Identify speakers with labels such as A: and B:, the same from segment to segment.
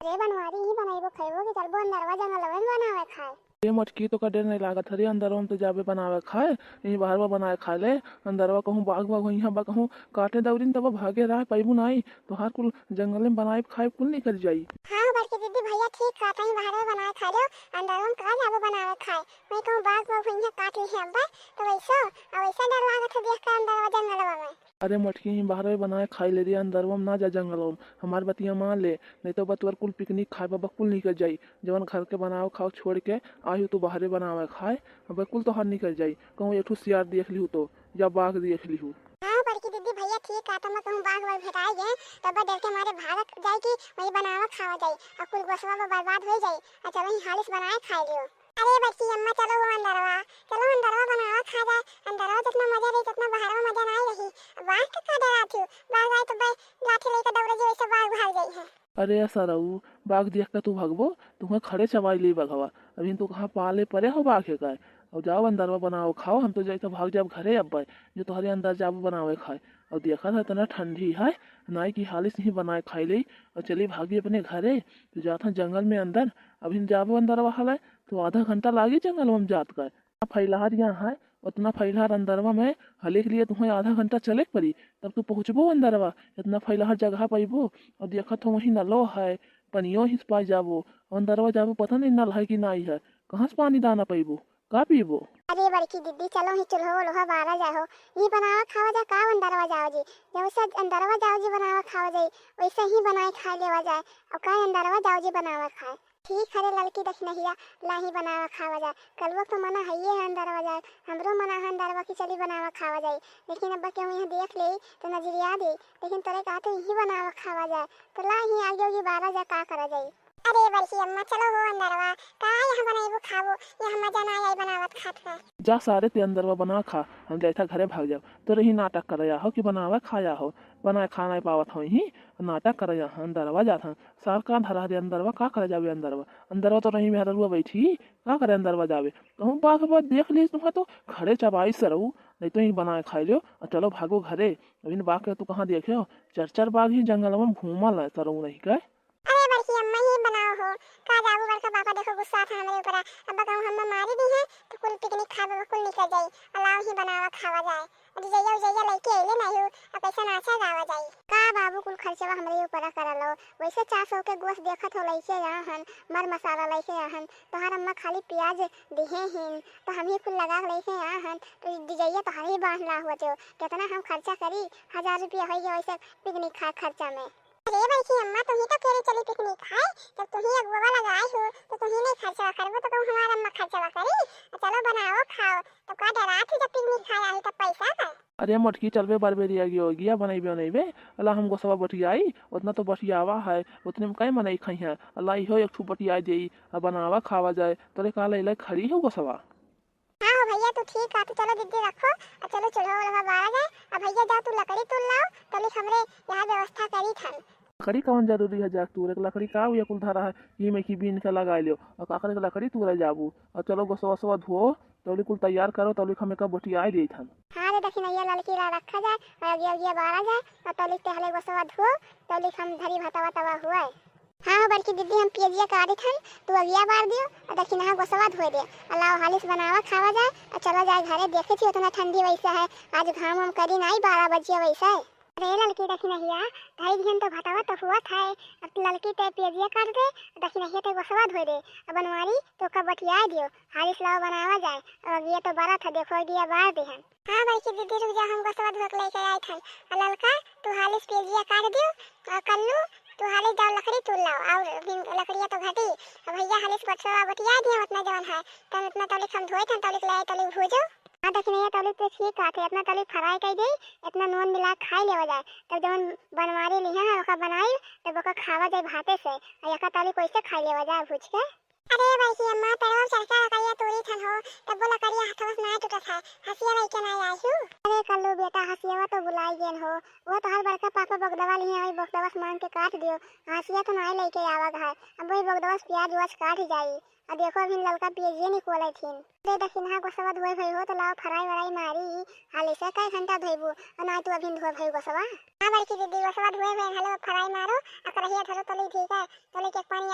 A: अरे बनवारी ही बनाइबो खइबो कि चलबो अंदरवा जंगलवा में बनावे खाए।
B: ये मटकी तो का डर नहीं लागत हरी अंदरवा में तो जाबे बनावे खाए यही बाहरवा बनाए खा ले अंदरवा कहूँ बाग बाग हो यहाँ बा कहूँ काटे दौरी तब भागे रहा पैबू नहीं तो हर कुल जंगल में बनाए खाए कुल निकल जाई।
A: हाँ बड़की दीदी भैया ठीक कहता ही बाहर में बनाए खा लो अंदरवा में कहाँ जाबो बनावे खाए। मैं कहूँ बाग बाग हो यहाँ काट ली अब्बा तो वैसा डर लागत है देख कर अंदरवा जंगलवा में।
B: अरे मटकी ही बाहर में बनाए खाई ले दिया अंदरवा में ना जा जंगल में हमार बतिया मान ले नहीं तो बतवर कुल पिकनिक खाए बाबा कुल निकल जाई जवन घर के बनाओ खाओ छोड़ के आयु तो बाहरे बनावे खाए अब कुल तो हर निकल जाई कहूँ एक ठू सियार देख लिहू तो या बाघ देख लिहू।
A: हाँ बड़की दीदी भैया ठीक कहता मैं कहूँ बाग बाग भेटाई गए तब डर के मारे भागत जाए कि वही बनावा खावा जाए और कुल गोसवा बर्बाद हो जाए और चलो ही हालिस बनाए खाई लियो। अरे बच्ची अम्मा चलो वो अंदरवा बनावा खा जाए अंदरवा जितना मजा रही जितना बाहरवा मजा नहीं रही। बाघ का डरा थी बाघ आए तो भाई लाठी लेकर दौड़े जो वैसे बाघ भाग गई है।
B: अरे ऐसा रहू बाघ देख कर तू भगबो तुम्हें खड़े चबाई ली बघवा अभी तू कहाँ पाले परे हो बाघ के गाय और जाओ अंदरवा बनाओ खाओ हम तो जाए तो भाग जाब घरे अब जो तुम्हारे अंदर जाबो बनावे खाए और देखा था इतना ठंडी है नाई की हालिस नहीं बनाए खाई ली और चली भागी अपने घरे तो जाता जंगल में अंदर अभी जाबो अंदरवा हल तो आधा घंटा लागी जंगल में जात कर फैलाहार यहाँ है उतना फैलाहार अंदरवा में हले के लिए तुम्हें आधा घंटा चले पड़ी तब तू पहुँचबो अंदरवा इतना फैलाहार जगह पैबो और देखा तो वहीं नलो है पनियो हिस पा जाबो अंदरवा जाबो पता नहीं नल है कि नहीं है कहाँ से पानी दाना पैबो का पीबो।
A: अरे बड़की दीदी चलो ही चूल्हो लोहा बारा जाओ ये बनावा खावा जा का अंदरवा जाओ जी जैसे अंदरवा जाओ जी बनावा खावा जाए वैसे ही बनाए खा लेवा जाए और का अंदरवा जाओ जी बनावा खाए। ठीक हरे लड़की देख नहिया लाही बनावा खावा जाए कलवा तो मना है ये अंदरवा जाए हमरो मना है अंदरवा की चली बनावा खावा जाए लेकिन अब क्यों यहाँ देख ले तो नजरिया दे लेकिन तेरे कहा तो यही बनावा खावा जाए तो लाही आगे ये बारा जा का करा जाए। अरे बड़की अम्मा चलो हो अंदरवा का यहाँ बनाइबो खाबो यहाँ मजा ना आई बनावत खात का।
B: जा सारे ते अंदरवा बना खा हम जैसा घरे भाग जाओ तो रही नाटक करया हो कि बनावा खाया हो बनाए खा नहीं पावत हो ही नाटक करया अंदरवा जाता सार का धरा दे अंदरवा का करे जावे अंदरवा तो रही मेहररुआ बैठी का करे अंदरवा जावे कहूँ बाघ बात देख ली तुम्हें तो खड़े चबाई सरऊ नहीं तो ही बनाए खाई लियो और चलो भागो घरे अभी बाघ के तू कहाँ देखे हो चर बाघ ही जंगल में घूमल है सरऊ नहीं का।
A: अरे बड़की अम्मा ही बनाओ हो का जाबू बड़का पापा देखो गुस्सा था हमारे ऊपर अब कहूँ हम मारी दी है तो कुल पिकनिक खाबो कुल निकल जाई अलाव ही बनावा खावा जाए और जइया लेके आइले नहीं अब कैसा नाचा गावा जाई का बाबू कुल खर्चवा हमारे ऊपर कर लो वैसे 400 के गोश्त देखत हो लइके आहन मर मसाला लइके आहन तोहार अम्मा खाली प्याज दिहे हिन तो हम ही कुल लगा लइके आहन तो जइया तो हरी बांधला हुआ जो कितना हम खर्चा करी 1000 रुपया हो गया वैसे पिकनिक खा खर्चा में। अरे बड़की अम्मा तुम ही तो फेरे चली पिकनिक खाए जब तुम ही अगवा लगाई हो तो तुम ही नहीं खर्चा करबो तो कहूँ हमारा अम्मा खर्चा करी चलो बनाओ खाओ तो का डरा थी जब पिकनिक खाए आई तब पैसा का।
B: अरे मटकी चलबे बरबेरिया गया बनैबे बनैबे अल्लाह हमको सब बटियाई उतना तो बटियावा है उतने में कई मनई खाई है अल्लाह हो एक ठू बटिया दे बनावा खावा जाए तोरे का ले खड़ी हो गोसवा।
A: हाँ हो भैया तू ठीक है तो चलो दीदी रखो और चलो चूल्हा वुल्हा बारा जाए और भैया जाओ तू लकड़ी तुल लाओ तभी हमरे यहाँ व्यवस्था करी थन।
B: लकड़ी कौन जरूरी है जाग तूरे लकड़ी का ये कुल धरा है ये में की बीन के लगा लियो और काकर के लकड़ी तूरे जाबू और चलो गोसवा धो तौली कुल तैयार करो तौली हमें का बटियाई दे थन।
A: हाँ रे देखी नैया लड़की ला रखा जाए और अगिया बारा जाए और तौली पहले गोसवा धो तौली हम धरी भतवा तवा हुआ है। हाँ बड़की दीदी हम पियजिया काटी थन तू अगिया बार दियो और देखी नहा गोसवा धो दे अल्लाह हालिस बनावा खावा जाए और चला जाए घरे देखे थी उतना ठंडी वैसा है आज घाम वाम करी नहीं 12 बजे वैसा है। अरे लड़की देखी नहिया ढाई दिन तो भटवा तो हुआ था अब लड़की ते पियजिया काट दे देखी नहिया ते गोसवा धो दे अब बनवारी तो का बटिया दियो हालिस लाओ बनावा जाए और ये तो बड़ा था देखो दिया बार देहन। हाँ बड़की दीदी रुक जा हम गोसवा धो के लेके आई थन ललका तू हालिस पियजिया काट दियो और कल्लू तू हालिस जाओ लकड़ी तुल लाओ और लकड़िया तो घटी भैया हालिस बटवा बटिया दिया उतना जवन है तब इतना तौलिक हम धोए थन तौलिक लाए तौलिक भूजो। हाँ देखी नहीं तौलिक तो ठीक कहते इतना तौलिक फ्राई कर दे इतना नून मिला खाई लेवा जाए तब जवन बनवारी लिहा है ओका बनाई तब ओका खावा जाए भाते से और एका तौलिक कैसे खाई लेवा जाए भूज के। अरे बड़की अम्मा पैरवा चरका लकड़िया तोड़ी थन हो तब वो लकड़िया हाथवा से ना टूटत है हसिया नहीं के नहीं आई हूँ। अरे कल्लू बेटा हसियावा तो बुलाई गेन हो वो तो हर बड़का पापा बगदवा लिए वही बगदवा से मांग के काट दियो हसिया तो नहीं लेके आवा घर अब वही बगदवा से प्याज उज काट जाई और देखो अभी ललका पियजिए नहीं खोले थीन दे दक्षिणा गोसवा धोए भई हो तो लाओ फ्राई वराई मारी हाली से कई घंटा धोइबू और ना तू अभी धोए भई गोसवा। हाँ बड़की दीदी गोसवा धोए भई हाले फ्राई मारो और करहिया धरो तली ठीक है तली के पानी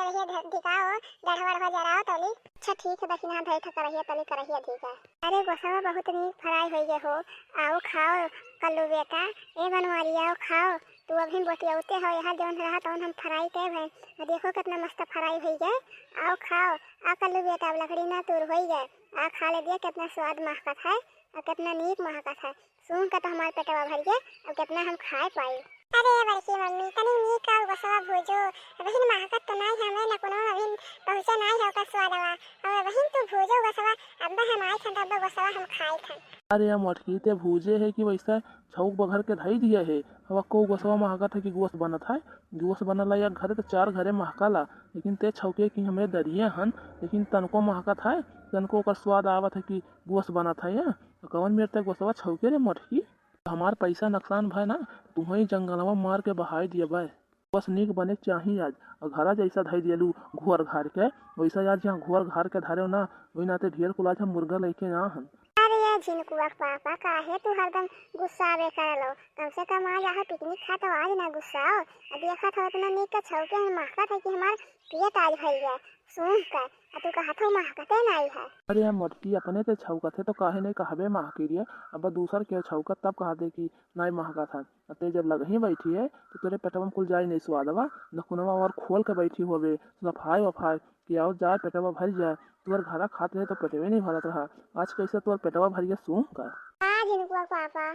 A: रहिए दिखाओ गढ़वा गढ़वा जराओ तली। अच्छा ठीक है दक्षिणा धई था करहिए तली करहिए ठीक है। अरे गोसावा बहुत नीक फ्राई हो गए हो, आओ खाओ कल्लू बेटा। ए बनवारी आओ खाओ, तू अभी बतियाते हो यहाँ जौन रहा तौन हम फ्राई कर हैं। देखो कितना मस्त फ्राई हो गए, आओ खाओ। आ कल्लू बेटा लकड़ी ना तोड़ हो गए, आ खा ले दिया कितना स्वाद महकत है और कितना नीक महकत है। सुन का तो हमारे पेटवा भर गया और कितना हम खाए पाए। अरे बड़की मम्मी तनी नीक का गोसावा भूजो, बहिन महकत तो नहीं हमें न कोनो अभी पहुंचा नहीं है का स्वादवा। और बहिन तू भूजो गोसावा, अब हम आए थे तब गोसावा हम खाए थे।
B: अरे यार मटकी ते भूजे है कि वैसा छौक बघर के धई दिया है। हवा को गोसवा महकत है कि गोस बनत है। गोस बनला या घरे तो 4 घरे महकाला, लेकिन ते छौके की हमें दरिए हन, लेकिन तनको महकत है, तनको का स्वाद आवत है कि गोस बनत है। या तो कवन मेरे तक गोसवा छौके रे मटकी। हमार पैसा नुकसान भाई ना, तुम्हें जंगलवा मार के बहाई दिए भाई। बस नीक बने चाहिए आज, और घरा जैसा धई दियलू घुअर घार के, वैसा आज जहाँ घुअर घार के धरे ना वही नाते ढेर कुल आज हम मुर्गा लेके ना हन।
A: अरे झिनकुआ पापा काहे तू हरदम गुस्सावे करलो, कम से कम आज यहाँ पिकनिक खा तो आज ना गुस्साओ। देखा था इतना नीक का छौके हम महकत है कि हमार पेट आज भर गया सुन का, तू का हाथों महकते नहीं है।
B: अरे यार मटकी अपने ते छौकत है तो काहे नहीं कहबे महकी रिये, अब दूसर के छौकत तब कहा दे कि नहीं महका था। ते जब लग ही बैठी है तो तेरे पेटवा में कुल जाई नहीं स्वादवा, नखुनवा और खोल के बैठी होवे सफाई वफाई कि आओ जाए पेटवा भर जाए। तुअर घरा खाते है तो पेटवे नहीं भरत रहा, आज कैसे तुअर पेटवा भर गया सूं का।
A: आज झिनकुआ पापा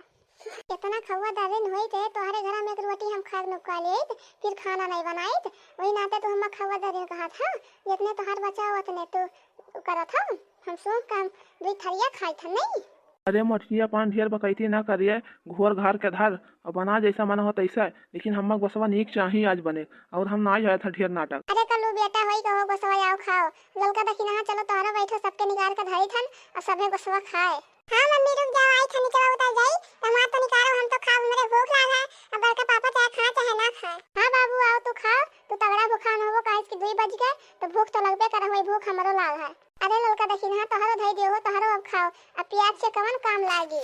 A: कितना खवा दावे होई थे तोहरे घर में एक रोटी हम खा नुका लेत, फिर खाना नहीं बनाइत, वही नाते तो हम खवा दावे कहा था जितने तोहर बचा उतने तू करत था। हम सो काम दुई थरिया खाई था नहीं।
B: अरे मटकिया पान ढेर बकैती ना करिए, घोर घार के धर और बना जैसा मन हो तैसा, लेकिन हम बसवा नीक चाहिए आज बने, और हम ना जाए था ढेर नाटक।
A: अरे कल्लू बेटा होई कहो गोसवा आओ खाओ, ललका दखिना चलो तोहरा बैठो सबके निकाल के धरी थन और सबे गोसवा खाए। हां मम्मी रुक जाओ आई थन निकल उतर जाई, टमाटर तो निकालो हम तो खाओ, मेरे भूख लगा है। अब बड़का पापा चाहे खा चाहे ना खाए। हां बाबू आओ तू खाओ, तू तगड़ा भूखा न होबो काहे कि 2 बज गए तो भूख तो लगबे कर होई, भूख हमरो लाग है। अरे ललका दखिना तोहरो धई देहो तोहरो अब खाओ, अब प्याज से कवन काम लागी।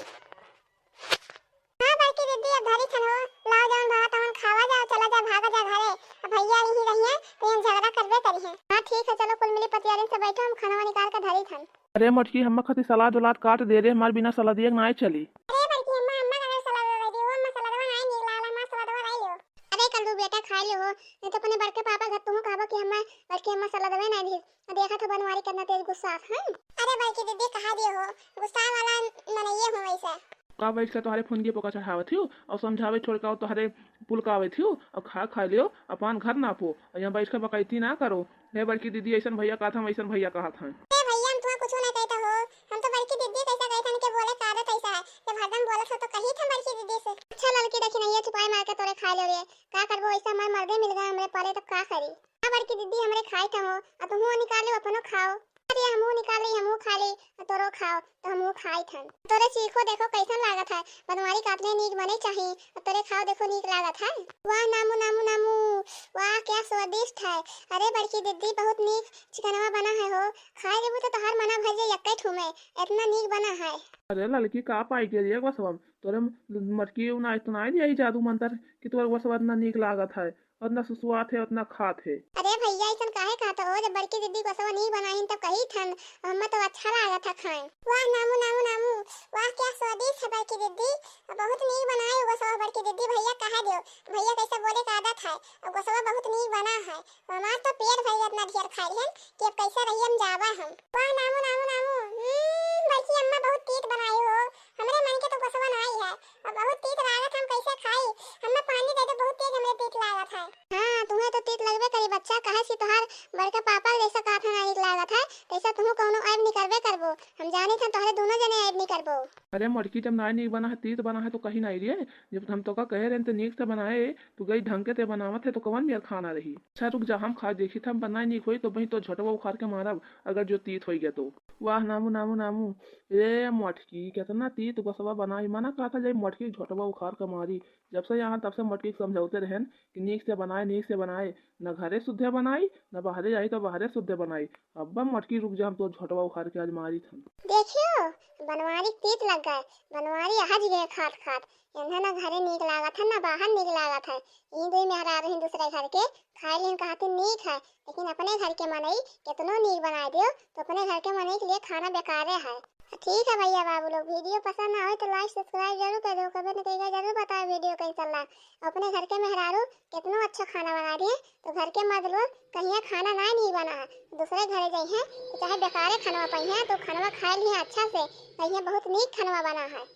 A: हां बड़की दीदी अब धरी थन हो, लाओ जौन भात हमन खावा जाओ, चला जा भागा जा घरे, अब भैया यही रहिए तो हम झगड़ा करबे करी है। हां ठीक है चलो कुल मिली पतियारिन से बैठो, हम खाना निकाल के धरी थन।
B: अरे मटकी हम खती सलाद उलाद काट दे रे, हमार बिना सलाद एक ना चली।
A: अरे बड़की अम्मा अम्मा का सलाद दे दी, वो मसाला दवा नहीं निकला ला, मां सलाद दवा लाई लो। अरे कल्लू बेटा खा लियो, नहीं तो अपने बड़के पापा घर तुम कहबो कि हमें बड़की अम्मा सलाद दवा नहीं दी। देखा तो बनवारी कितना तेज गुस्सा है। अरे बड़की दीदी कहा दिए हो, गुस्सा वाला मन ये हो वैसे
B: का बैठ के तोहरे फोन के पोका चढ़ावे थियो और समझावे छोड़ के तोहरे पुलकावे थियो और खा लियो अपन घर ना पो, और यहाँ बैठ के बकैती ना करो। हे बड़की दीदी ऐसा भैया कहा था वैसा भैया कहा था।
A: ए भैया हम तुम्हें कुछ नहीं कहता हो, हम तो बड़की दीदी कैसा कहता नहीं के बोले का आदत ऐसा है, जब हरदम बोलत हो तो कही था बड़की दीदी से। अच्छा लड़की देखी नहीं ये छुपाए मार के तोरे खा ले रे, का करबो ऐसा हमारे मर्दे मिल गए हमरे पाले तो का करी। हां बड़की दीदी हमरे खाई था हो, अब तुम निकाल लो अपनो खाओ। अरे हमू निकाल ली हमू खा ली, तोरो खाओ तो हमू खाई थन। तोरे सीखो देखो कैसन लागत है, बनवारी काटने नीक बने चाहिए, और तोरे खाओ देखो नीक लागत है। वाह नामू नामू नामू, वाह क्या स्वादिष्ट है। अरे बड़की दीदी बहुत नीक चिकनवा बना है हो, खाए लेबू तो तोहर मना भर जाए यक्के ठुमे, इतना नीक बना है।
B: अरे लड़की का पाई के लिए बसवा तोरे मटकी उना इतना यही जादू मंत्र कि तोर बसवा इतना नीक लागत है, उतना सुसवात है उतना खात है।
A: अरे भैया ऐसा काहे कहता हो, जब बड़की दीदी को सब नहीं बनाई तब कही थन, हमें तो अच्छा लगा था खाए। वाह नामू नामू नामू, वाह क्या स्वादिष्ट है बड़की दीदी, बहुत नीक बनाई हो गोसवा बड़की दीदी। भैया कहा दियो, भैया कैसे बोले का आदत है, और गोसवा बहुत नीक बना है, हमार तो पेट भर इतना ढेर खाई है कि अब कैसे रही हम जावा हम। वाह नामू नामू नामू, बड़की अम्मा बहुत तीत बनाई हो, हमरे मन के तो गोसवा नहीं है, और बहुत तीत लागत हम कैसे खाई, हमें पानी दे दो बहुत तेज हमरे तीत लागत है। हां तुम्हें तो तीत लगबे करी बच्चा, कहे सी तोहार बड़का पापा जैसा कहा था नहीं लागत है, तैसा तुम कोनो ऐब नहीं करबे करबो, हम जाने थे तोहरे दोनों जने ऐब नहीं करबो।
B: अरे मटकी जब ना नीक बना है तीत बना है तो कहीं नहीं रही, जब हम तो का कहे रहे तो नीक से बनाए तो गई ढंग के ते बनावत है तो कवन मेर खाना रही। अच्छा रुक जा हम खा देखी था बनाए नीक हुई तो वही तो झटवा उखाड़ के मारब अगर जो तीत हो गया तो। वाह नामू नामू नामू, ए मटकी कितना तीत बसवा बनाई, मना कहा था जब मटकी झटवा उखाड़ के मारी। जब से यहाँ तब से मटकी समझौते रहन कि नीक से बनाए, न घरे शुद्धे बनाई न बाहरे आई तो बाहरे शुद्धे बनाई। अब मटकी रुक जा हम तो झटवा उखाड़ के आज मारी था।
A: देखियो बनवारी तीत लग गए, बनवारी आज गए खात खात, इन्हें ना घरे नीक लागत है ना बाहर नीक लागत है। यही दुई मेहरा रही दूसरे घर के खाए लेन कहते नीक है, लेकिन अपने घर के मनई कितनो नीक बना दियो तो अपने घर के मनई के लिए खाना बेकारे है। ठीक है भैया बाबू लोग, वीडियो पसंद आए तो लाइक सब्सक्राइब जरूर कर दो, कमेंट करके जरूर बताओ वीडियो कैसा लगा। अपने घर के मेहरारू कितनो अच्छा खाना बना रही है तो घर के मर्द लोग कहीं खाना ना नहीं बना है दूसरे घरे गई हैं तो चाहे बेकारे खाना पाई हैं तो खाना खा ली अच्छा से, कहीं बहुत नीक खाना बना है।